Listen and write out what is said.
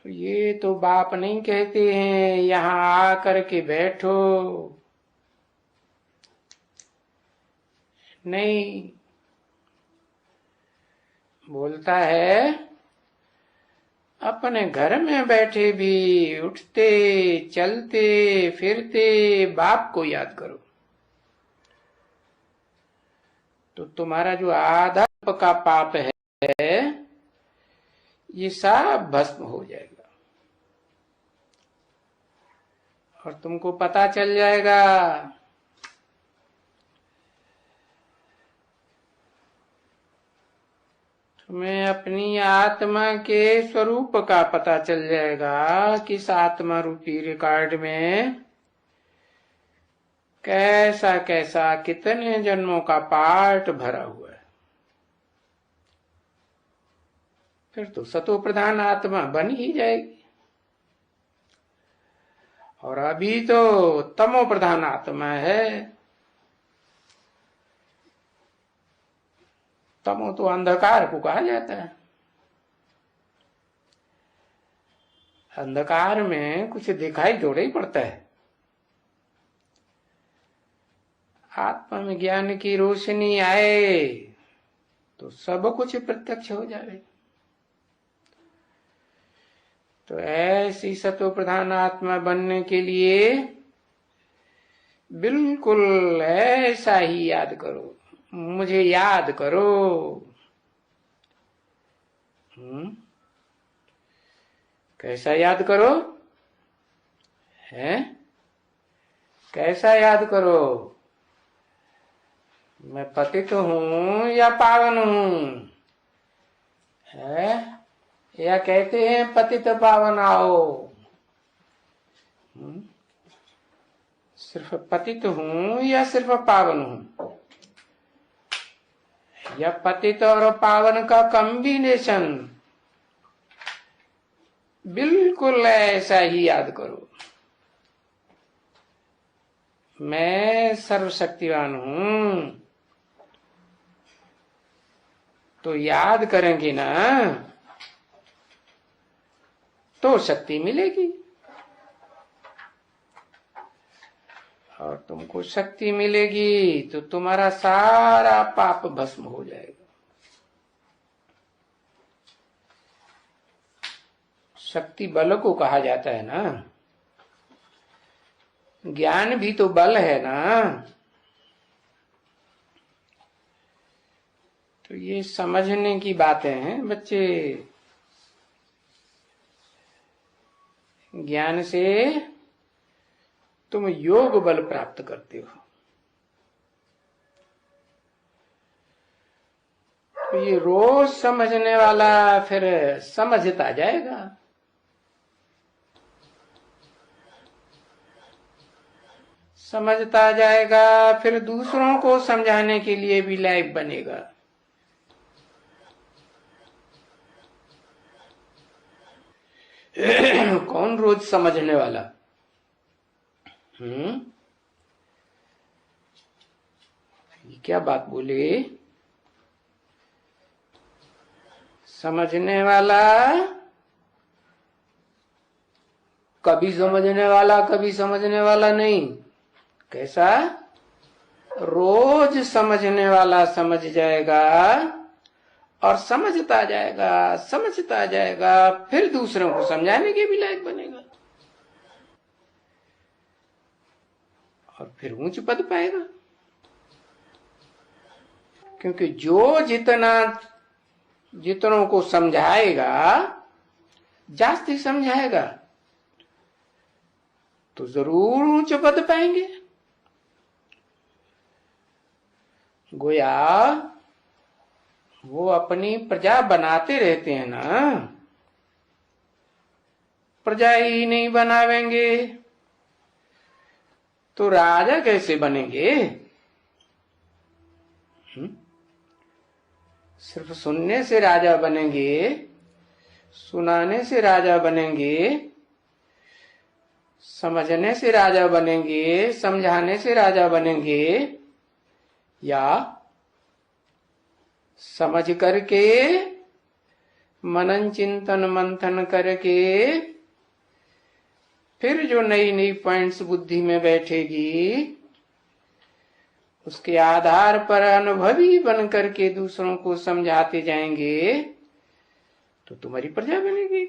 तो ये तो बाप नहीं कहते हैं यहाँ आकर के बैठो, नहीं, बोलता है अपने घर में बैठे भी उठते चलते फिरते बाप को याद करो, तो तुम्हारा जो आधा का पाप है ये सब भस्म हो जाएगा और तुमको पता चल जाएगा। तुम्हें अपनी आत्मा के स्वरूप का पता चल जाएगा कि इस आत्मा रूपी रिकॉर्ड में कैसा कैसा कितने जन्मों का पार्ट भरा हुआ है। फिर तो सतो प्रधान आत्मा बन ही जाएगी, और अभी तो तमो प्रधान आत्मा है। तमो तो अंधकार को कहा जाता है। अंधकार में कुछ दिखाई थोड़ा ही पड़ता है, आत्मा में ज्ञान की रोशनी आए तो सब कुछ प्रत्यक्ष हो जाए। तो ऐसी सतो प्रधान आत्मा बनने के लिए बिल्कुल ऐसा ही याद करो, मुझे याद करो। कैसा याद करो है? कैसा याद करो? मैं पतित हूं या पावन हूं है, या कहते हैं पतित पावन आओ। सिर्फ पतित हूं या सिर्फ पावन हूं, या पतित और पावन का कॉम्बिनेशन, बिल्कुल ऐसा ही याद करो। मैं सर्वशक्तिवान हूं, तो याद करेंगे ना तो शक्ति मिलेगी, और तुमको शक्ति मिलेगी तो तुम्हारा सारा पाप भस्म हो जाएगा। शक्ति बल को कहा जाता है ना, ज्ञान भी तो बल है ना। तो ये समझने की बातें हैं बच्चे। ज्ञान से तुम योग बल प्राप्त करते हो। तो ये रोज समझने वाला फिर समझता जाएगा, समझता जाएगा, फिर दूसरों को समझाने के लिए भी लायक बनेगा। कौन रोज समझने वाला? ये क्या बात बोले? समझने वाला, कभी समझने वाला कभी समझने वाला नहीं। कैसा? रोज समझने वाला समझ जाएगा और समझता जाएगा, समझता जाएगा, फिर दूसरों को समझाने के भी लायक बनेगा और फिर ऊंच पद पाएगा। क्योंकि जो जितनों को समझाएगा, जास्ती समझाएगा, तो जरूर ऊंच पद पाएंगे। गोया वो अपनी प्रजा बनाते रहते हैं ना, प्रजा ही नहीं बनावेंगे तो राजा कैसे बनेंगे? सिर्फ सुनने से राजा बनेंगे, सुनाने से राजा बनेंगे, समझने से राजा बनेंगे, समझाने से राजा बनेंगे, या समझ करके मनन चिंतन मंथन करके फिर जो नई नई पॉइंट्स बुद्धि में बैठेगी, उसके आधार पर अनुभवी बन करके दूसरों को समझाते जाएंगे तो तुम्हारी प्रजा बनेगी।